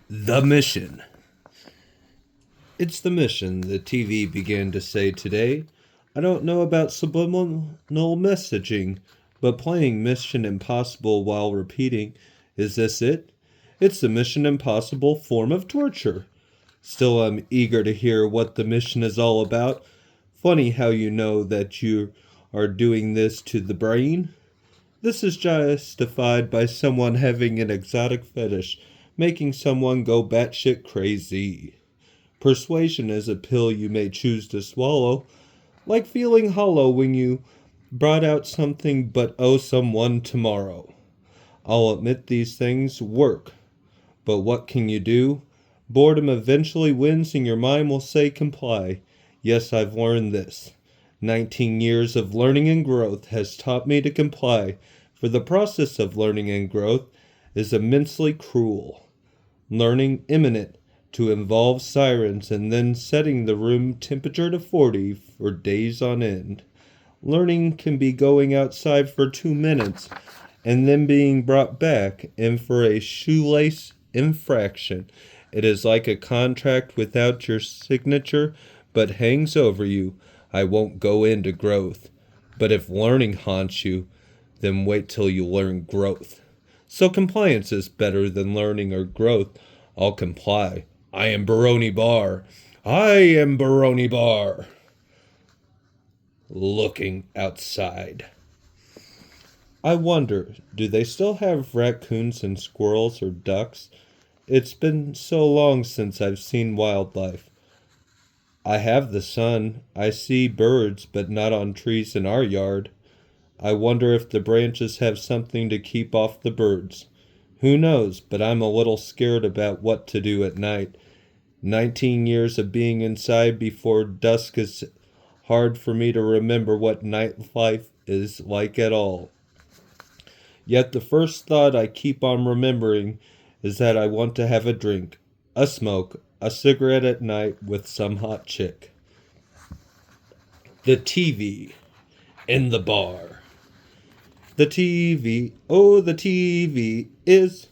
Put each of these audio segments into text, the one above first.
The mission. It's the mission, the TV began to say today. I don't know about subliminal messaging, but playing Mission Impossible while repeating, is this it? It's the Mission Impossible form of torture. Still, I'm eager to hear what the mission is all about. Funny how you know that you are doing this to the brain. This is justified by someone having an exotic fetish, making someone go batshit crazy. Persuasion is a pill you may choose to swallow, like feeling hollow when you brought out something but owe someone tomorrow. I'll admit these things work, but what can you do? Boredom eventually wins and your mind will say comply. Yes, I've learned this. 19 years of learning and growth has taught me to comply, for the process of learning and growth is immensely cruel. Learning imminent to involve sirens and then setting the room temperature to 40 for days on end. Learning can be going outside for 2 minutes and then being brought back in for a shoelace infraction. It is like a contract without your signature but hangs over you. I won't go into growth. But if learning haunts you, then wait till you learn growth. So compliance is better than learning or growth. I'll comply. I am Baroni Bar. I am Baroni Bar. Looking outside. I wonder, do they still have raccoons and squirrels or ducks? It's been so long since I've seen wildlife. I have the sun. I see birds, but not on trees in our yard. I wonder if the branches have something to keep off the birds. Who knows, but I'm a little scared about what to do at night. 19 years of being inside before dusk is hard for me to remember what nightlife is like at all. Yet the first thought I keep on remembering is that I want to have a drink, a smoke, a cigarette at night with some hot chick. The TV in the bar. The TV, oh, the TV is.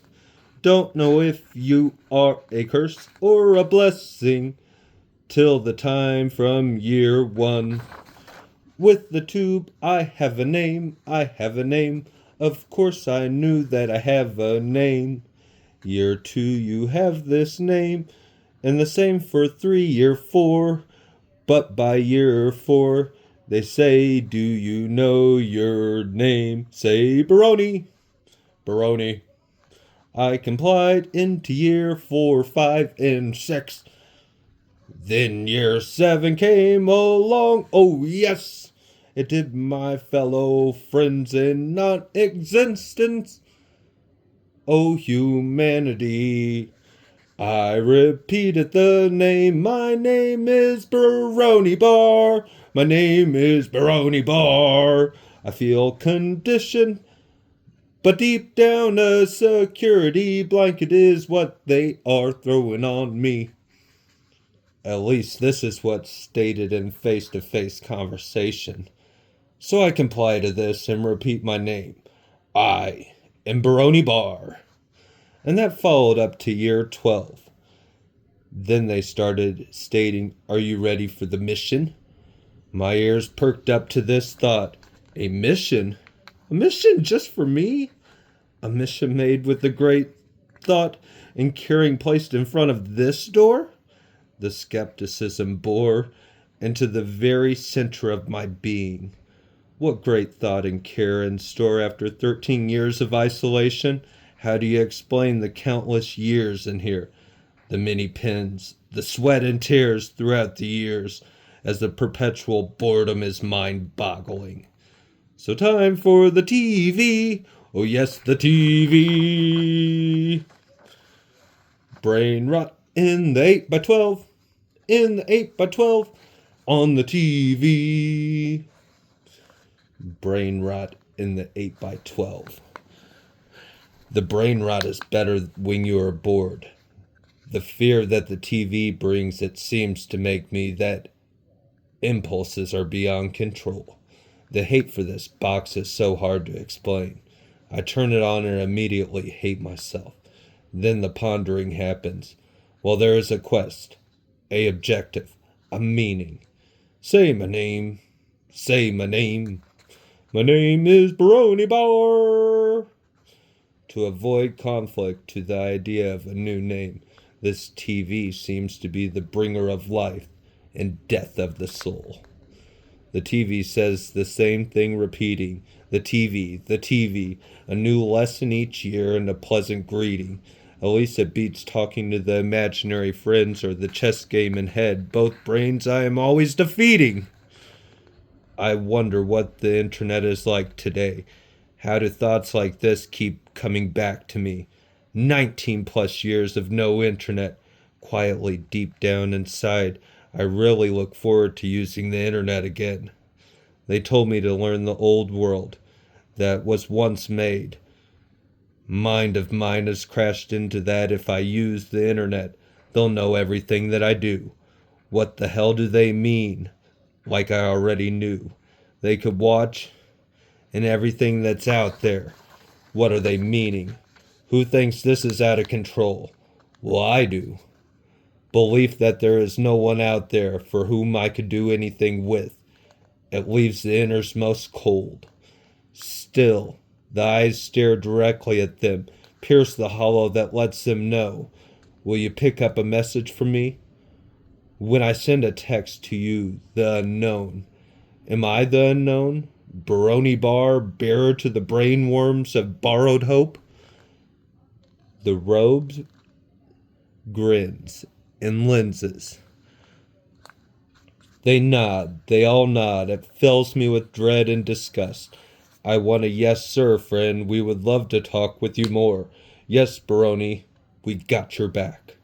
Don't know if you are a curse or a blessing till the time from year one. With the tube, I have a name, I have a name. Of course, I knew that I have a name. Year two, you have this name, and the same for 3, year 4. But by year 4, they say, do you know your name? Say Baroni, Baroni. I complied into year 4, 5, and 6. Then year 7 came along. Oh, yes, it did, my fellow friends in non-existence. Oh, humanity. I repeated the name. My name is Baroni Bar. My name is Baroni Bar. I feel conditioned, but deep down a security blanket is what they are throwing on me. At least this is what's stated in face-to-face conversation. So I comply to this and repeat my name. I am Baroni Bar. And that followed up to year 12. Then they started stating, are you ready for the mission? My ears perked up to this thought. A mission? A mission just for me? A mission made with the great thought and caring placed in front of this door? The skepticism bore into the very center of my being. What great thought and care in store after 13 years of isolation? How do you explain the countless years in here? The many pins, the sweat and tears throughout the years, as the perpetual boredom is mind-boggling. So time for the TV. Oh yes, the TV. Brain rot in the 8x12. In the 8x12. On the TV. Brain rot in the 8x12. The brain rot is better when you are bored. The fear that the TV brings, it seems to make me that impulses are beyond control. The hate for this box is so hard to explain. I turn it on and immediately hate myself. Then the pondering happens. Well, there is a quest, a objective, a meaning. Say my name, say my name. My name is Baroni Bar. To avoid conflict to the idea of a new name, this TV seems to be the bringer of life and death of the soul. The TV says the same thing repeating. The TV, a new lesson each year and a pleasant greeting. At least it beats talking to the imaginary friends or the chess game in head. Both brains I am always defeating. I wonder what the internet is like today. How do thoughts like this keep coming back to me? 19 plus years of no internet. Quietly deep down inside, I really look forward to using the internet again. They told me to learn the old world that was once made. Mind of mine has crashed into that. If I use the internet, they'll know everything that I do. What the hell do they mean? Like I already knew. They could watch and everything that's out there. What are they meaning? Who thinks this is out of control? Well, I do. Belief that there is no one out there for whom I could do anything with. It leaves the innermost cold. Still, the eyes stare directly at them, pierce the hollow that lets them know. Will you pick up a message from me? When I send a text to you, the unknown, am I the unknown? Baroni Bar, bearer to the brainworms of borrowed hope? The robes, grins, and lenses. They nod, they all nod. It fills me with dread and disgust. I want a yes, sir, friend. We would love to talk with you more. Yes, Baroni, we got your back.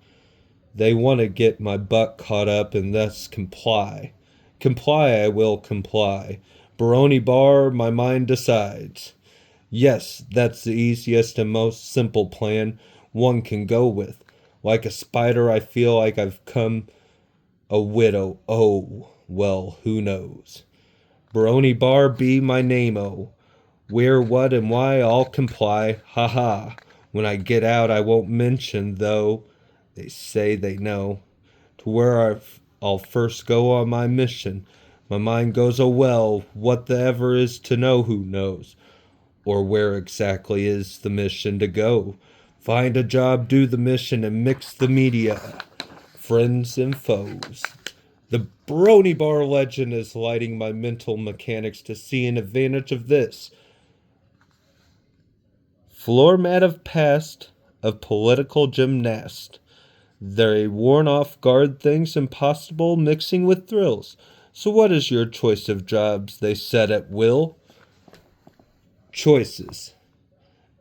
They want to get my butt caught up and thus comply. Comply, I will comply. Baroni Bar, my mind decides. Yes, that's the easiest and most simple plan one can go with. Like a spider, I feel like I've come a widow. Oh, well, who knows? Baroni Bar be my name-o. Where, what, and why, I'll comply. Ha ha. When I get out, I won't mention, though they say they know, to where I'll first go on my mission. My mind goes, oh well, what the ever is to know, who knows? Or where exactly is the mission to go? Find a job, do the mission, and mix the media. Friends and foes. The Baroni Bar legend is lighting my mental mechanics to see an advantage of this. Floor mat of past, of political gymnast. They worn off guard things impossible mixing with thrills. So what is your choice of jobs they set at will? Choices.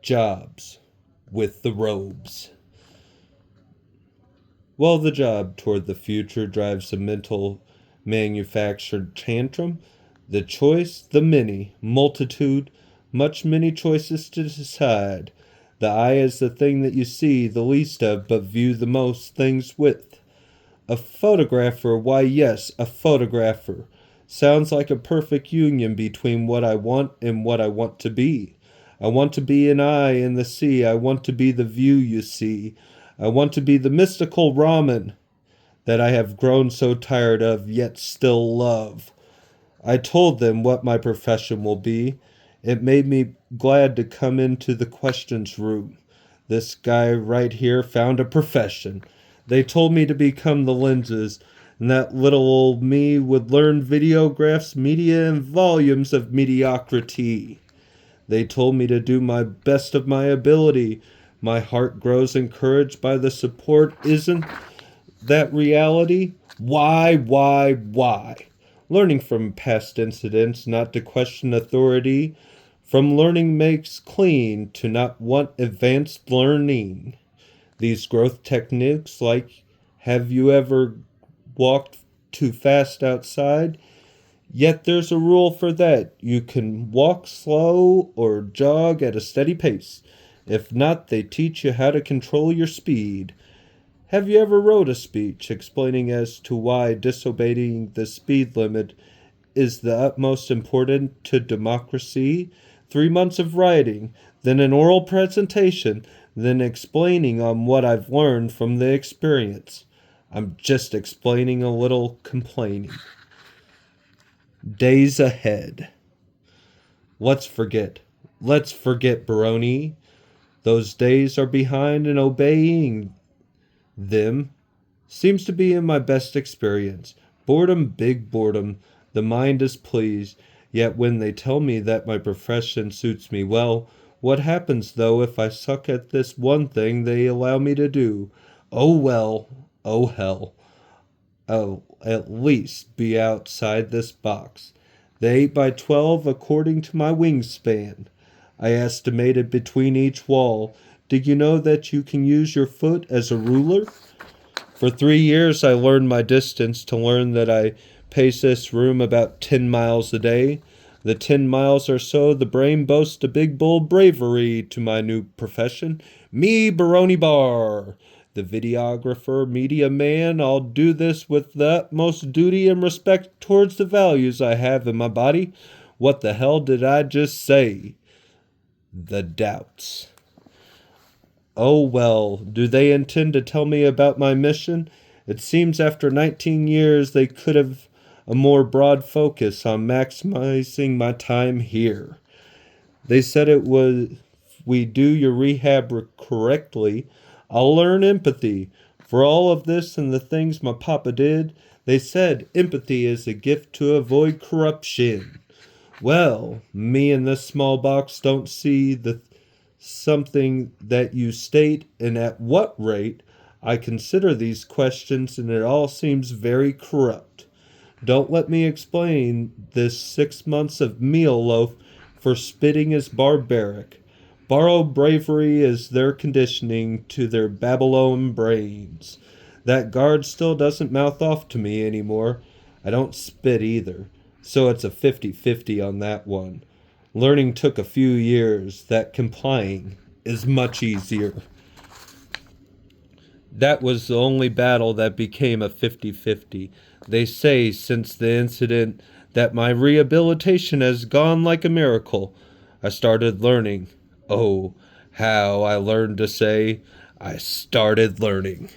Jobs. With the robes. Well, the job toward the future drives a mental manufactured tantrum. The choice, the many, multitude, much many choices to decide. The eye is the thing that you see the least of, but view the most things with. A photographer, why yes, a photographer. Sounds like a perfect union between what I want and what I want to be. I want to be an eye in the sea. I want to be the view you see. I want to be the mystical ramen that I have grown so tired of, yet still love. I told them what my profession will be. It made me glad to come into the questions room. This guy right here found a profession. They told me to become the lenses, and that little old me would learn videographs, media, and volumes of mediocrity. They told me to do my best of my ability. My heart grows encouraged by the support. Isn't that reality? Why? Learning from past incidents, not to question authority. From learning makes clean to not want advanced learning. These growth techniques, like have you ever walked too fast outside? Yet there's a rule for that. You can walk slow or jog at a steady pace. If not, they teach you how to control your speed. Have you ever wrote a speech explaining as to why disobeying the speed limit is the utmost important to democracy? 3 months of writing, then an oral presentation, than explaining on what I've learned from the experience. I'm just explaining a little complaining. Days ahead. Let's forget. Let's forget, Baroni. Those days are behind, and obeying them seems to be in my best experience. Boredom, big boredom. The mind is pleased. Yet when they tell me that my profession suits me well, what happens though if I suck at this one thing they allow me to do? Oh well, oh hell. I'll at least be outside this box. The 8 by 12 according to my wingspan. I estimated between each wall. Did you know that you can use your foot as a ruler? For 3 years I learned my distance to learn that I pace this room about 10 miles a day. The 10 miles or so the brain boasts a big bold bravery to my new profession. Me, Baroni Bar, the videographer, media man, I'll do this with the utmost duty and respect towards the values I have in my body. What the hell did I just say? The doubts. Oh well, do they intend to tell me about my mission? It seems after 19 years they could have a more broad focus on maximizing my time here. They said it was we do your rehab correctly, I'll learn empathy. For all of this and the things my papa did, they said empathy is a gift to avoid corruption. Well, me in this small box don't see the something that you state and at what rate. I consider these questions and it all seems very corrupt. Don't let me explain this 6 months of meal loaf, for spitting is barbaric. Borrowed bravery is their conditioning to their Babylon brains. That guard still doesn't mouth off to me anymore. I don't spit either. So it's a 50-50 on that one. Learning took a few years. That complying is much easier. That was the only battle that became a 50-50. They say since the incident that my rehabilitation has gone like a miracle. I started learning. Oh, how I learned to say, I started learning.